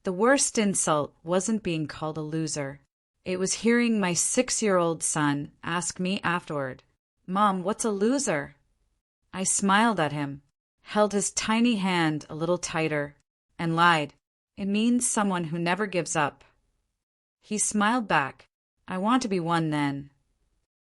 The worst insult wasn't being called a loser. It was hearing my 6-year-old son ask me afterward, "Mom, what's a loser?" I smiled at him, held his tiny hand a little tighter, and lied. "It means someone who never gives up." He smiled back. "I want to be one then."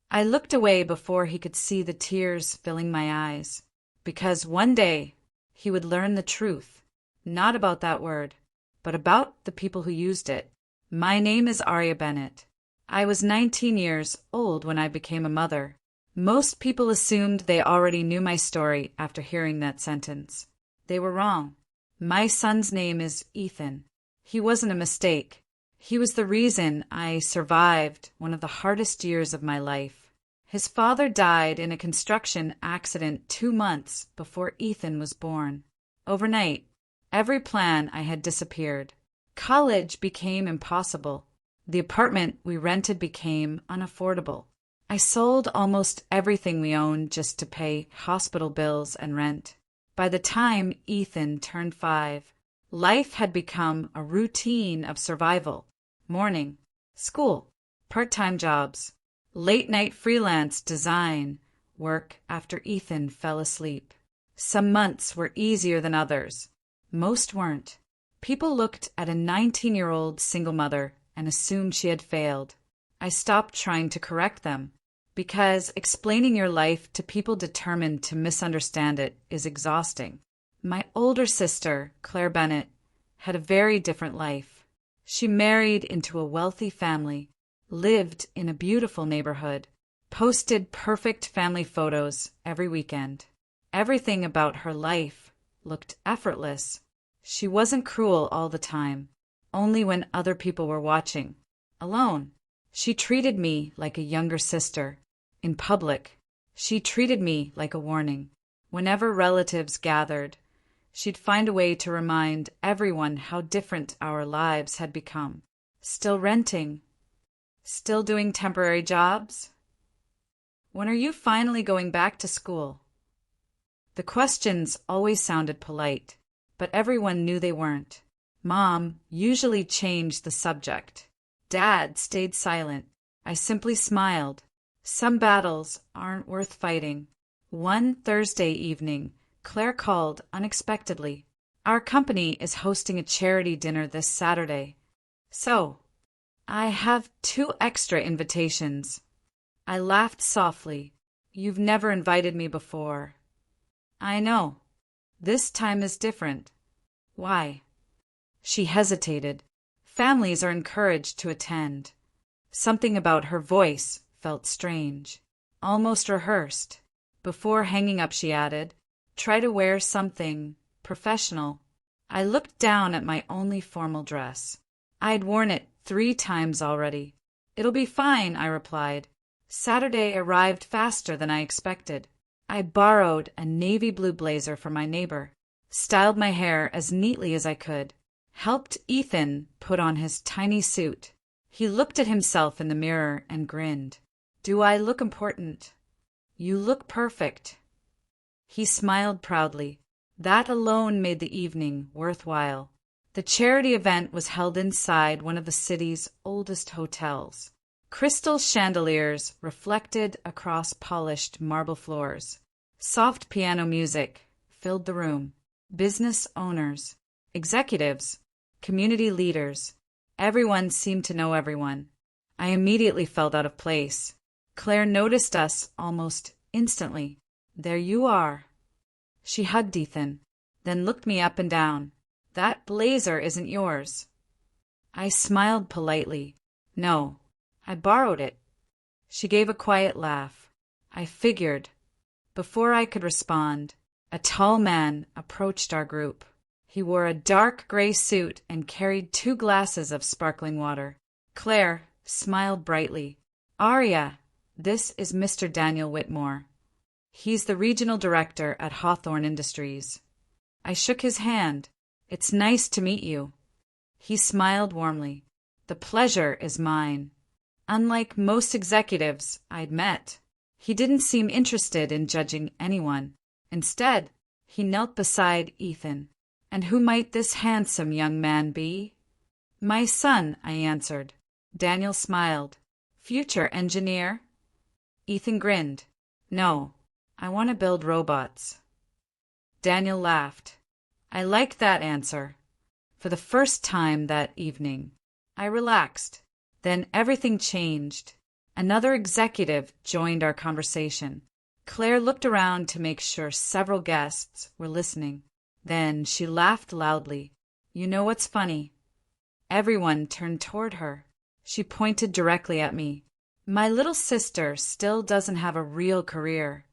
I looked away before he could see the tears filling my eyes, because one day he would learn the truth, not about that word, but about the people who used it. My name is Arya Bennett. I was 19 years old when I became a mother. Most people assumed they already knew my story after hearing that sentence. They were wrong. My son's name is Ethan. He wasn't a mistake. He was the reason I survived one of the hardest years of my life. His father died in a construction accident 2 months before Ethan was born. Overnight, every plan I had disappeared. College became impossible. The apartment we rented became unaffordable. I sold almost everything we owned just to pay hospital bills and rent. By the time Ethan turned 5, life had become a routine of survival. Morning, school, part-time jobs, late-night freelance design work after Ethan fell asleep. Some months were easier than others. Most weren't. People looked at a 19-year-old single mother and assumed she had failed. I stopped trying to correct them, because explaining your life to people determined to misunderstand it is exhausting. My older sister, Claire Bennett, had a very different life. She married into a wealthy family, lived in a beautiful neighborhood, posted perfect family photos every weekend. Everything about her life looked effortless. She wasn't cruel all the time, only when other people were watching. Alone, she treated me like a younger sister. In public, she treated me like a warning. Whenever relatives gathered, she'd find a way to remind everyone how different our lives had become. Still renting? Still doing temporary jobs? When are you finally going back to school? The questions always sounded polite, but everyone knew they weren't. Mom usually changed the subject. Dad stayed silent. I simply smiled. Some battles aren't worth fighting. One Thursday evening, Claire called unexpectedly. "Our company is hosting a charity dinner this Saturday. So, I have 2 extra invitations." I laughed softly. "You've never invited me before." "I know. This time is different." "Why?" She hesitated. "Families are encouraged to attend." Something about her voice felt strange, almost rehearsed. Before hanging up, she added, "Try to wear something professional." I looked down at my only formal dress. I'd worn it 3 times already. "It'll be fine," I replied. Saturday arrived faster than I expected. I borrowed a navy blue blazer from my neighbor, styled my hair as neatly as I could, helped Ethan put on his tiny suit. He looked at himself in the mirror and grinned. "Do I look important?" "You look perfect." He smiled proudly. That alone made the evening worthwhile. The charity event was held inside one of the city's oldest hotels. Crystal chandeliers reflected across polished marble floors. Soft piano music filled the room. Business owners, executives, community leaders, everyone seemed to know everyone. I immediately felt out of place. Claire noticed us almost instantly. "There you are." She hugged Ethan, then looked me up and down. "That blazer isn't yours." I smiled politely. "No, I borrowed it." She gave a quiet laugh. I figured. Before I could respond, a tall man approached our group. He wore a dark gray suit and carried 2 glasses of sparkling water. Claire smiled brightly. "Arya, this is Mr. Daniel Whitmore. He's the regional director at Hawthorne Industries." I shook his hand. "It's nice to meet you." He smiled warmly. "The pleasure is mine." Unlike most executives I'd met, he didn't seem interested in judging anyone. Instead, he knelt beside Ethan, And who might this handsome young man be? My son, I answered. Daniel smiled. Future engineer? Ethan grinned. No, I want to build robots. Daniel laughed. I liked that answer. For the first time that evening, I relaxed. Then everything changed. Another executive joined our conversation. Claire looked around to make sure several guests were listening. Then she laughed loudly. You know what's funny? Everyone turned toward her. She pointed directly at me. My little sister still doesn't have a real career.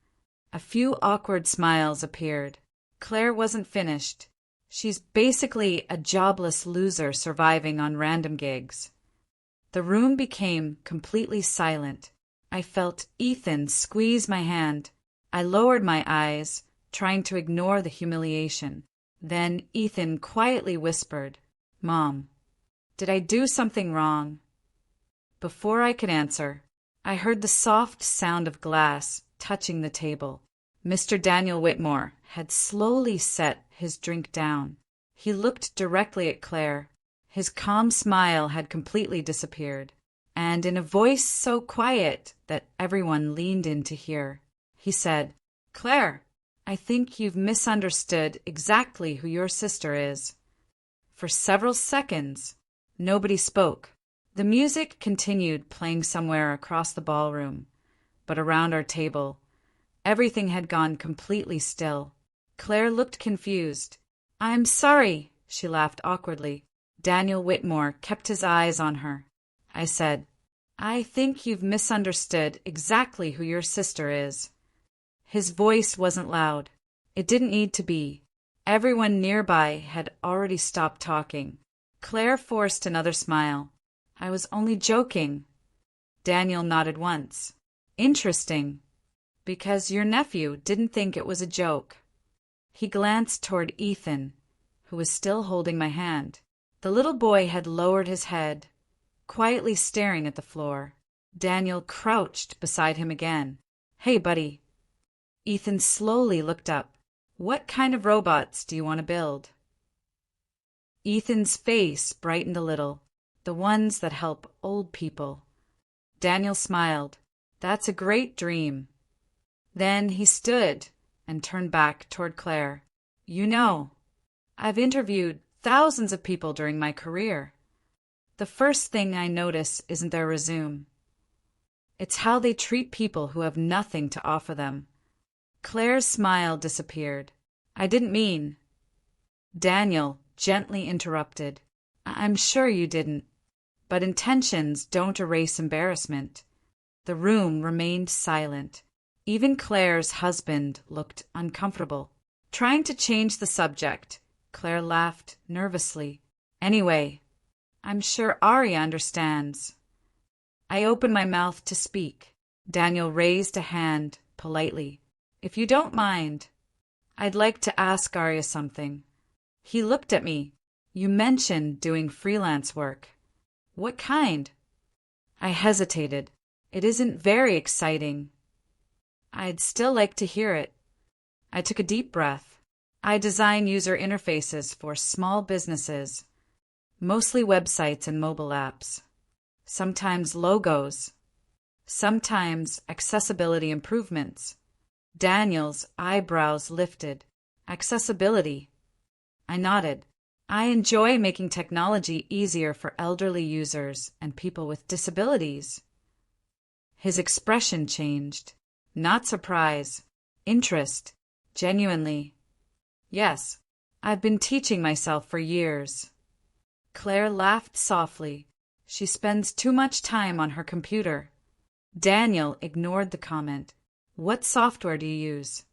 A few awkward smiles appeared. Claire wasn't finished. She's basically a jobless loser surviving on random gigs. The room became completely silent. I felt Ethan squeeze my hand. I lowered my eyes, trying to ignore the humiliation. Then Ethan quietly whispered, Mom, did I do something wrong? Before I could answer, I heard the soft sound of glass touching the table. Mr. Daniel Whitmore had slowly set his drink down. He looked directly at Claire. His calm smile had completely disappeared, and in a voice so quiet that everyone leaned in to hear, he said, Claire, I think you've misunderstood exactly who your sister is. For several seconds, nobody spoke. The music continued playing somewhere across the ballroom, but around our table, everything had gone completely still. Claire looked confused. I'm sorry, she laughed awkwardly. Daniel Whitmore kept his eyes on her. I said, I think you've misunderstood exactly who your sister is. His voice wasn't loud. It didn't need to be. Everyone nearby had already stopped talking. Claire forced another smile. I was only joking. Daniel nodded once. Interesting. Because your nephew didn't think it was a joke. He glanced toward Ethan, who was still holding my hand. The little boy had lowered his head, quietly staring at the floor. Daniel crouched beside him again. Hey, buddy. Ethan slowly looked up. What kind of robots do you want to build? Ethan's face brightened a little. The ones that help old people. Daniel smiled. That's a great dream. Then he stood and turned back toward Claire. You know, I've interviewed thousands of people during my career. The first thing I notice isn't their resume. It's how they treat people who have nothing to offer them. Claire's smile disappeared. I didn't mean. Daniel gently interrupted. I'm sure you didn't. But intentions don't erase embarrassment. The room remained silent. Even Claire's husband looked uncomfortable. Trying to change the subject, Claire laughed nervously. Anyway, I'm sure Arya understands. I opened my mouth to speak. Daniel raised a hand politely. If you don't mind, I'd like to ask Arya something. He looked at me. You mentioned doing freelance work. What kind? I hesitated. It isn't very exciting. I'd still like to hear it. I took a deep breath. I design user interfaces for small businesses, mostly websites and mobile apps. Sometimes logos. Sometimes accessibility improvements. Daniel's eyebrows lifted. Accessibility. I nodded. I enjoy making technology easier for elderly users and people with disabilities. His expression changed. Not surprise. Interest. Genuinely. Yes, I've been teaching myself for years. Claire laughed softly. She spends too much time on her computer. Daniel ignored the comment. What software do you use?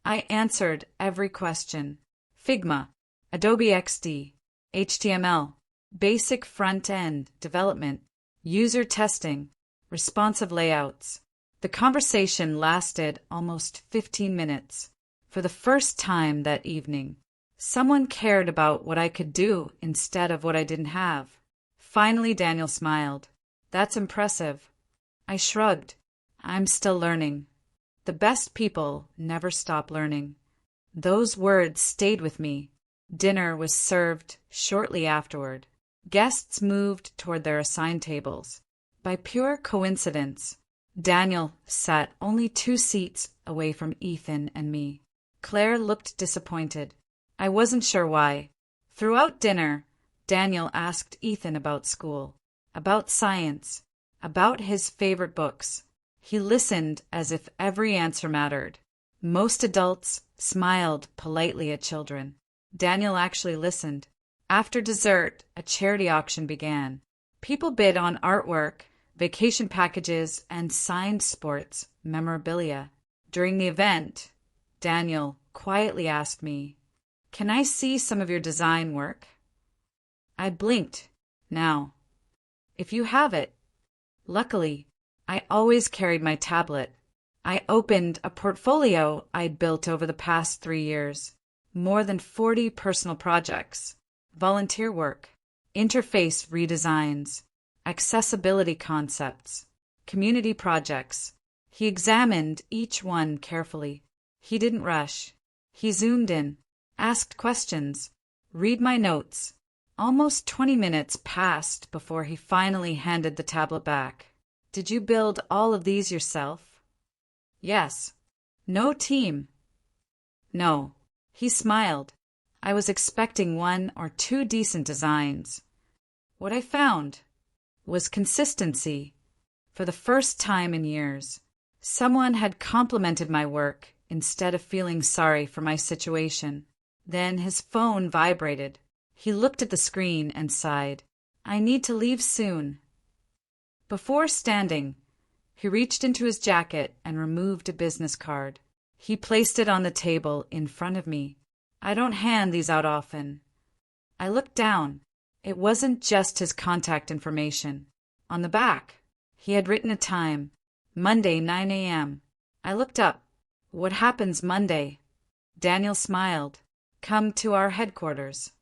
I answered every question. Figma, Adobe XD, HTML, basic front-end development, user testing, responsive layouts. The conversation lasted almost 15 minutes. For the first time that evening, someone cared about what I could do instead of what I didn't have. Finally, Daniel smiled. That's impressive. I shrugged. I'm still learning. The best people never stop learning. Those words stayed with me. Dinner was served shortly afterward. Guests moved toward their assigned tables. By pure coincidence, Daniel sat only 2 seats away from Ethan and me. Claire looked disappointed. I wasn't sure why. Throughout dinner, Daniel asked Ethan about school, about science, about his favorite books. He listened as if every answer mattered. Most adults smiled politely at children. Daniel actually listened. After dessert, a charity auction began. People bid on artwork, vacation packages, and signed sports memorabilia. During the event, Daniel quietly asked me, "Can I see some of your design work?" I blinked. "Now, if you have it." Luckily, I always carried my tablet. I opened a portfolio I'd built over the past 3 years. More than 40 personal projects, volunteer work, interface redesigns, accessibility concepts, community projects. He examined each one carefully. He didn't rush. He zoomed in, asked questions, read my notes. Almost 20 minutes passed before he finally handed the tablet back. "Did you build all of these yourself?" "Yes." "No team?" "No." He smiled. I was expecting 1 or 2 decent designs. What I found was consistency. For the first time in years, someone had complimented my work instead of feeling sorry for my situation. Then his phone vibrated. He looked at the screen and sighed. "I need to leave soon." Before standing, he reached into his jacket and removed a business card. He placed it on the table in front of me. I don't hand these out often. I looked down. It wasn't just his contact information. On the back, he had written a time, Monday, 9 a.m. I looked up. "What happens Monday?" Daniel smiled. "Come to our headquarters."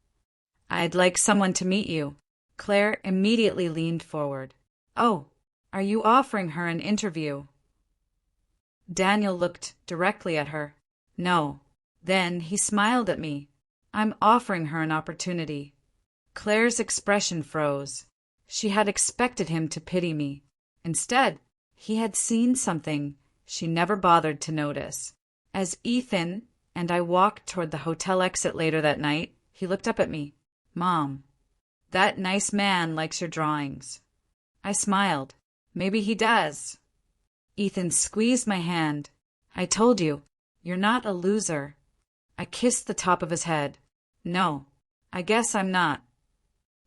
"I'd like someone to meet you." Claire immediately leaned forward. "Oh, are you offering her an interview?" Daniel looked directly at her. "No." Then he smiled at me. "I'm offering her an opportunity." Claire's expression froze. She had expected him to pity me. Instead, he had seen something she never bothered to notice. As Ethan and I walked toward the hotel exit later that night, he looked up at me. "Mom, that nice man likes your drawings." I smiled. "Maybe he does." Ethan squeezed my hand. "I told you, you're not a loser." I kissed the top of his head. "No, I guess I'm not."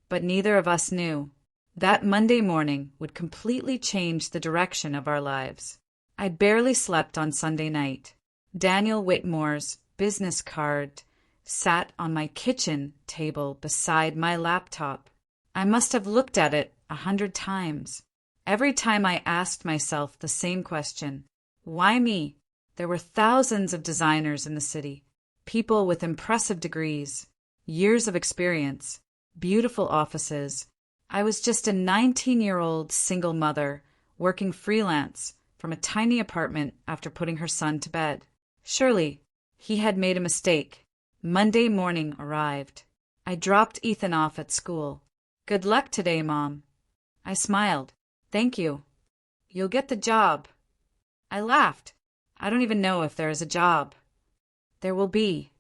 But neither of us knew. That Monday morning would completely change the direction of our lives. I barely slept on Sunday night. Daniel Whitmore's business card sat on my kitchen table beside my laptop. I must have looked at it 100 times. Every time I asked myself the same question, why me? There were thousands of designers in the city, people with impressive degrees, years of experience, beautiful offices. I was just a 19-year-old single mother working freelance from a tiny apartment after putting her son to bed. Surely, he had made a mistake. Monday morning arrived. I dropped Ethan off at school. "Good luck today, Mom." I smiled. "Thank you." "You'll get the job." I laughed. I don't even know if there is a job. There will be.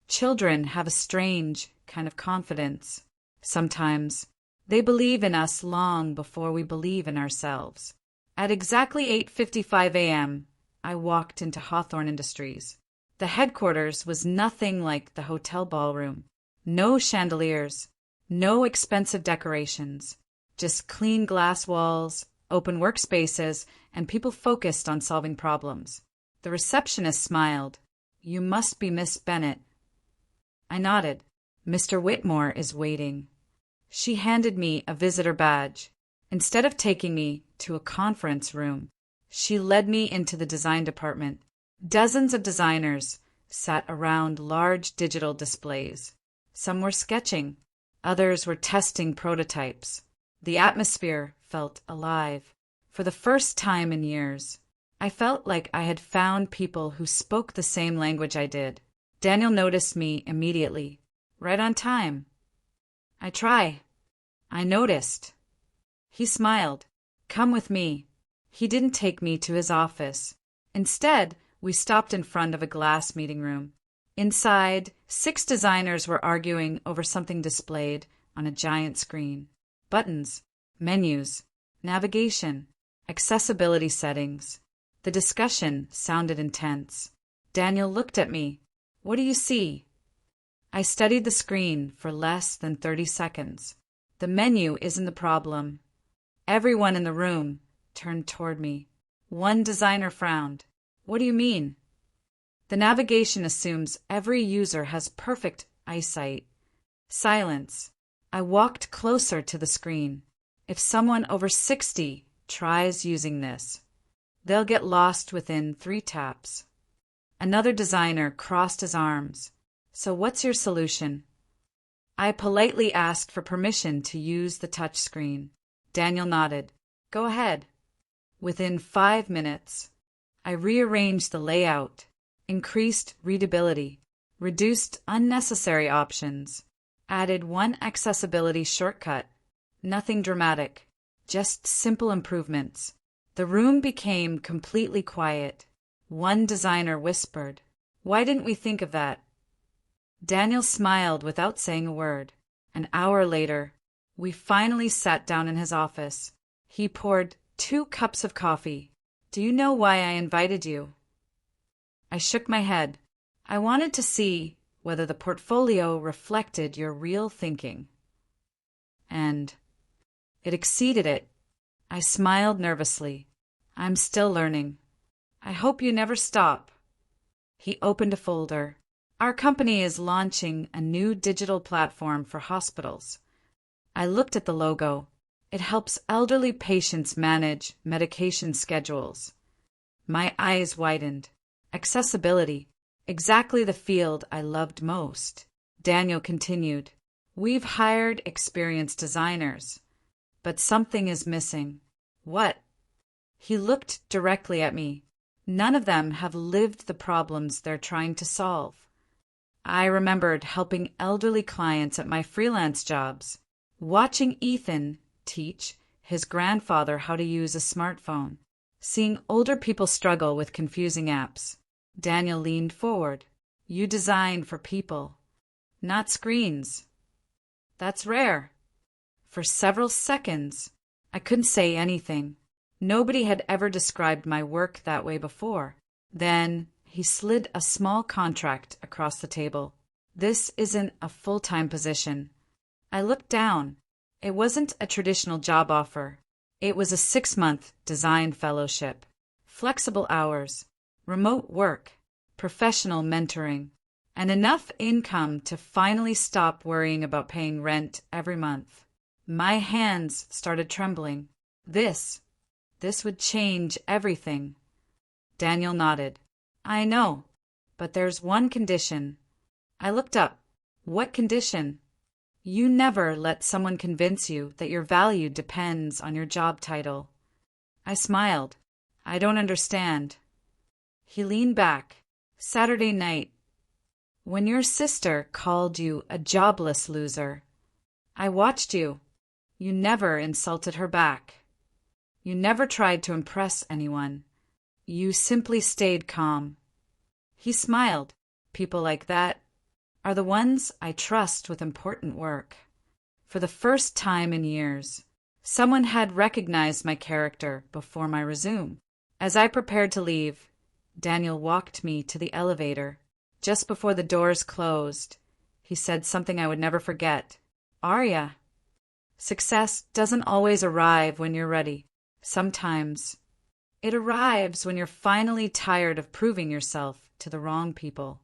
Children have a strange kind of confidence. Sometimes they believe in us long before we believe in ourselves. At exactly 8:55 a.m., I walked into Hawthorne Industries. The headquarters was nothing like the hotel ballroom. No chandeliers, no expensive decorations, just clean glass walls, open workspaces, and people focused on solving problems. The receptionist smiled. "You must be Miss Bennett." I nodded. "Mr. Whitmore is waiting." She handed me a visitor badge. Instead of taking me to a conference room, she led me into the design department. Dozens of designers sat around large digital displays. Some were sketching. Others were testing prototypes. The atmosphere felt alive. For the first time in years, I felt like I had found people who spoke the same language I did. Daniel noticed me immediately. Right on time. I try. I noticed. He smiled. Come with me. He didn't take me to his office. Instead, we stopped in front of a glass meeting room. Inside, 6 designers were arguing over something displayed on a giant screen. Buttons, menus, navigation, accessibility settings. The discussion sounded intense. Daniel looked at me. What do you see? I studied the screen for less than 30 seconds. The menu isn't the problem. Everyone in the room turned toward me. One designer frowned. What do you mean? The navigation assumes every user has perfect eyesight. Silence. I walked closer to the screen. If someone over 60 tries using this, they'll get lost within 3 taps. Another designer crossed his arms. So what's your solution? I politely asked for permission to use the touch screen. Daniel nodded. Go ahead. Within 5 minutes, I rearranged the layout, increased readability, reduced unnecessary options, added one accessibility shortcut. Nothing dramatic, just simple improvements. The room became completely quiet. One designer whispered, "Why didn't we think of that?" Daniel smiled without saying a word. An hour later, we finally sat down in his office. He poured 2 cups of coffee. Do you know why I invited you? I shook my head. I wanted to see whether the portfolio reflected your real thinking. And it exceeded it. I smiled nervously. I'm still learning. I hope you never stop. He opened a folder. Our company is launching a new digital platform for hospitals. I looked at the logo. It helps elderly patients manage medication schedules. My eyes widened. Accessibility, exactly the field I loved most. Daniel continued, We've hired experienced designers, but something is missing. What? He looked directly at me. None of them have lived the problems they're trying to solve. I remembered helping elderly clients at my freelance jobs, watching Ethan teach his grandfather how to use a smartphone, seeing older people struggle with confusing apps. Daniel leaned forward. You design for people, not screens. That's rare. For several seconds, I couldn't say anything. Nobody had ever described my work that way before. Then he slid a small contract across the table. This isn't a full-time position. I looked down. It wasn't a traditional job offer. It was a 6-month design fellowship. Flexible hours, remote work, professional mentoring, and enough income to finally stop worrying about paying rent every month. My hands started trembling. This would change everything. Daniel nodded. I know, but there's one condition. I looked up. What condition? You never let someone convince you that your value depends on your job title. I smiled. I don't understand. He leaned back. Saturday night, when your sister called you a jobless loser, I watched you. You never insulted her back. You never tried to impress anyone. You simply stayed calm. He smiled. People like that are the ones I trust with important work. For the first time in years, someone had recognized my character before my resume. As I prepared to leave, Daniel walked me to the elevator. Just before the doors closed, he said something I would never forget. Arya, success doesn't always arrive when you're ready. Sometimes it arrives when you're finally tired of proving yourself to the wrong people.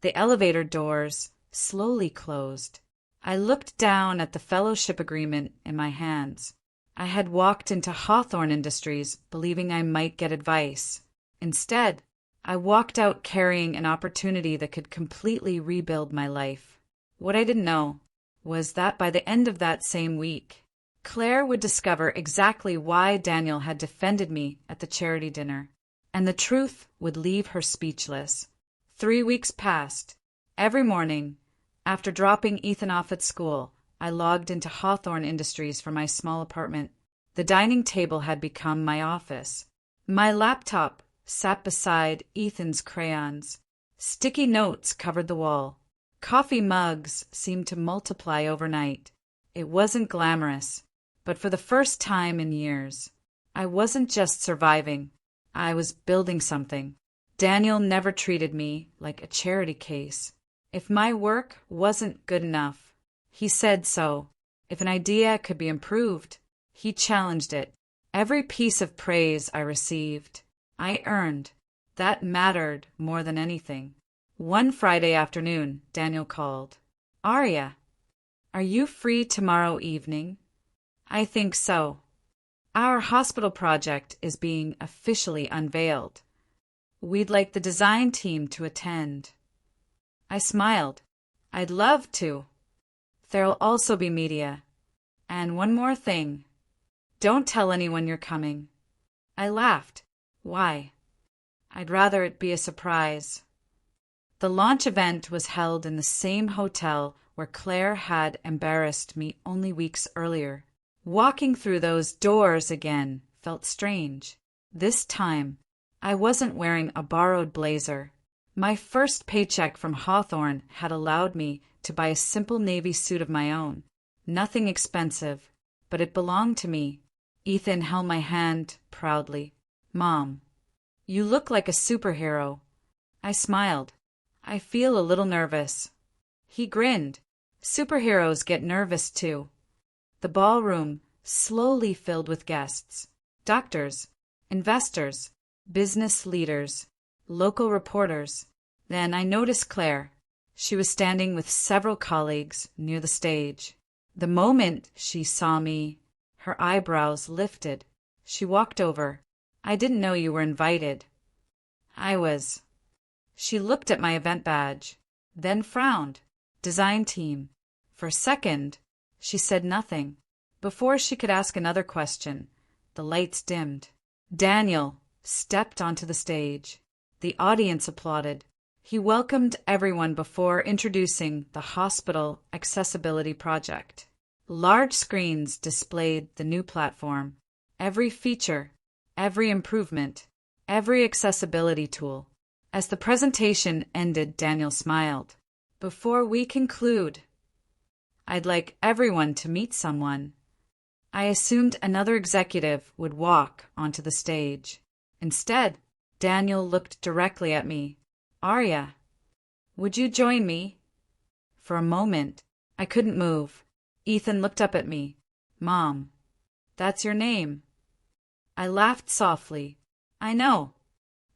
The elevator doors slowly closed. I looked down at the fellowship agreement in my hands. I had walked into Hawthorne Industries believing I might get advice. Instead, I walked out carrying an opportunity that could completely rebuild my life. What I didn't know was that by the end of that same week, Claire would discover exactly why Daniel had defended me at the charity dinner, and the truth would leave her speechless. 3 weeks passed. Every morning, After dropping Ethan off at school, I logged into Hawthorne Industries from my small apartment. The dining table had become my office. My laptop sat beside Ethan's crayons. Sticky notes covered the wall. Coffee mugs seemed to multiply overnight. It wasn't glamorous, but for the first time in years, I wasn't just surviving. I was building something. Daniel never treated me like a charity case. If my work wasn't good enough, he said so. If an idea could be improved, he challenged it. Every piece of praise I received, I earned. That mattered more than anything. One Friday afternoon, Daniel called. "Arya, are you free tomorrow evening?" "I think so. Our hospital project is being officially unveiled. We'd like the design team to attend." I smiled. "I'd love to. There'll also be media. And one more thing. Don't tell anyone you're coming." I laughed. "Why?" "I'd rather it be a surprise." The launch event was held in the same hotel where Claire had embarrassed me only weeks earlier. Walking through those doors again felt strange. This time, I wasn't wearing a borrowed blazer. My first paycheck from Hawthorne had allowed me to buy a simple navy suit of my own. Nothing expensive, but it belonged to me. Ethan held my hand proudly. "Mom, you look like a superhero." I smiled. "I feel a little nervous." He grinned. "Superheroes get nervous too." The ballroom slowly filled with guests. Doctors, investors, business leaders, local reporters. Then I noticed Claire. She was standing with several colleagues near the stage. The moment she saw me, her eyebrows lifted. She walked over. "I didn't know you were invited." I was. She looked at my event badge, then frowned. "Design team." For a second, she said nothing. Before she could ask another question, the lights dimmed. Daniel stepped onto the stage. The audience applauded. He welcomed everyone before introducing the hospital accessibility project. Large screens displayed the new platform. Every feature, every improvement, every accessibility tool. As the presentation ended, Daniel smiled. "Before we conclude, I'd like everyone to meet someone." I assumed another executive would walk onto the stage. Instead, Daniel looked directly at me. "Arya, would you join me?" For a moment, I couldn't move. Ethan looked up at me. "Mom, that's your name." I laughed softly. "I know."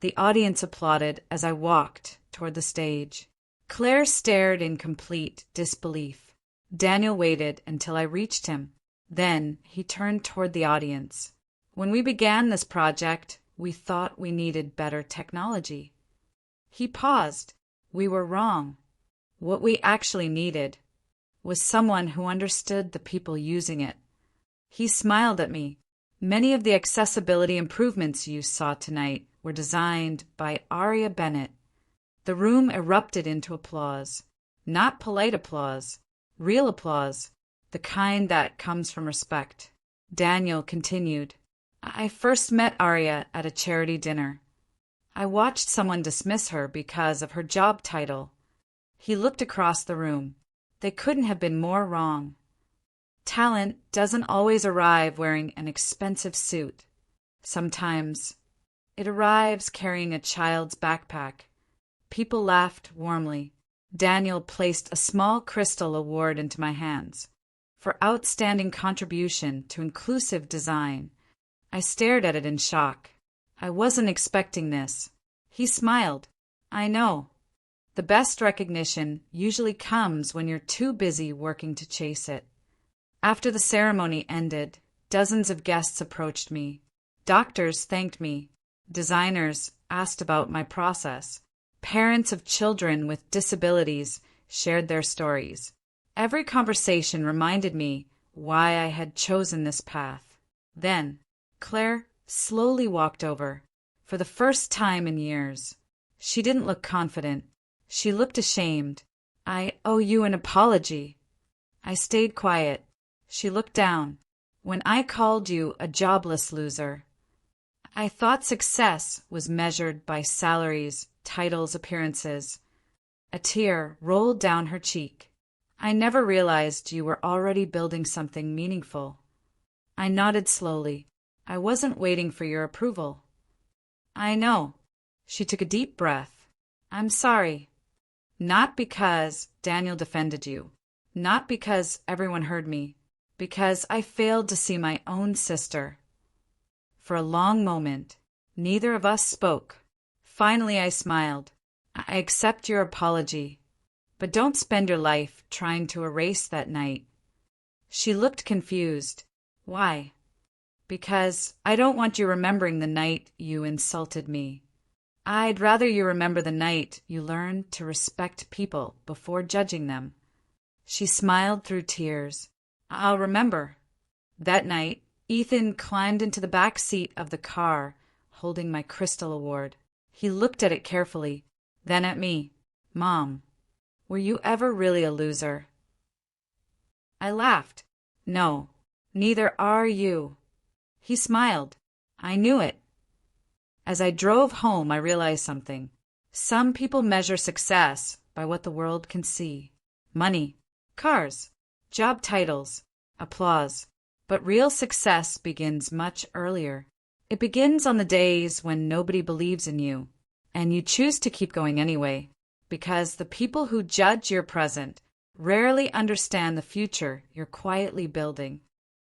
The audience applauded as I walked toward the stage. Claire stared in complete disbelief. Daniel waited until I reached him. Then he turned toward the audience. "When we began this project, we thought we needed better technology." He paused. We were wrong. What we actually needed was someone who understood the people using it. He smiled at me. "Many of the accessibility improvements you saw tonight were designed by Arya Bennett." The room erupted into applause. Not polite applause, real applause, the kind that comes from respect. Daniel continued. "I first met Arya at a charity dinner. I watched someone dismiss her because of her job title." He looked across the room. They couldn't have been more wrong. Talent doesn't always arrive wearing an expensive suit. Sometimes it arrives carrying a child's backpack. People laughed warmly. Daniel placed a small crystal award into my hands for outstanding contribution to inclusive design. I stared at it in shock. I wasn't expecting this. He smiled. "I know. The best recognition usually comes when you're too busy working to chase it." After the ceremony ended, dozens of guests approached me. Doctors thanked me. Designers asked about my process. Parents of children with disabilities shared their stories. Every conversation reminded me why I had chosen this path. Then, Claire slowly walked over. For the first time in years, she didn't look confident. She looked ashamed. I owe you an apology. I stayed quiet. She looked down. When I called you a jobless loser, I thought success was measured by salaries, titles, appearances. A tear rolled down her cheek. I never realized you were already building something meaningful. I nodded slowly. I wasn't waiting for your approval. I know. She took a deep breath. I'm sorry. Not because Daniel defended you. Not because everyone heard me. Because I failed to see my own sister. For a long moment, neither of us spoke. Finally, I smiled. I accept your apology, but don't spend your life trying to erase that night. She looked confused. Why? Because I don't want you remembering the night you insulted me. I'd rather you remember the night you learned to respect people before judging them. She smiled through tears. I'll remember. That night, Ethan climbed into the back seat of the car, holding my Crystal Award. He looked at it carefully, then at me. Mom, were you ever really a loser? I laughed. No, neither are you. He smiled. I knew it. As I drove home, I realized something. Some people measure success by what the world can see. Money, cars, job titles, applause. But real success begins much earlier. It begins on the days when nobody believes in you, and you choose to keep going anyway, because the people who judge your present rarely understand the future you're quietly building.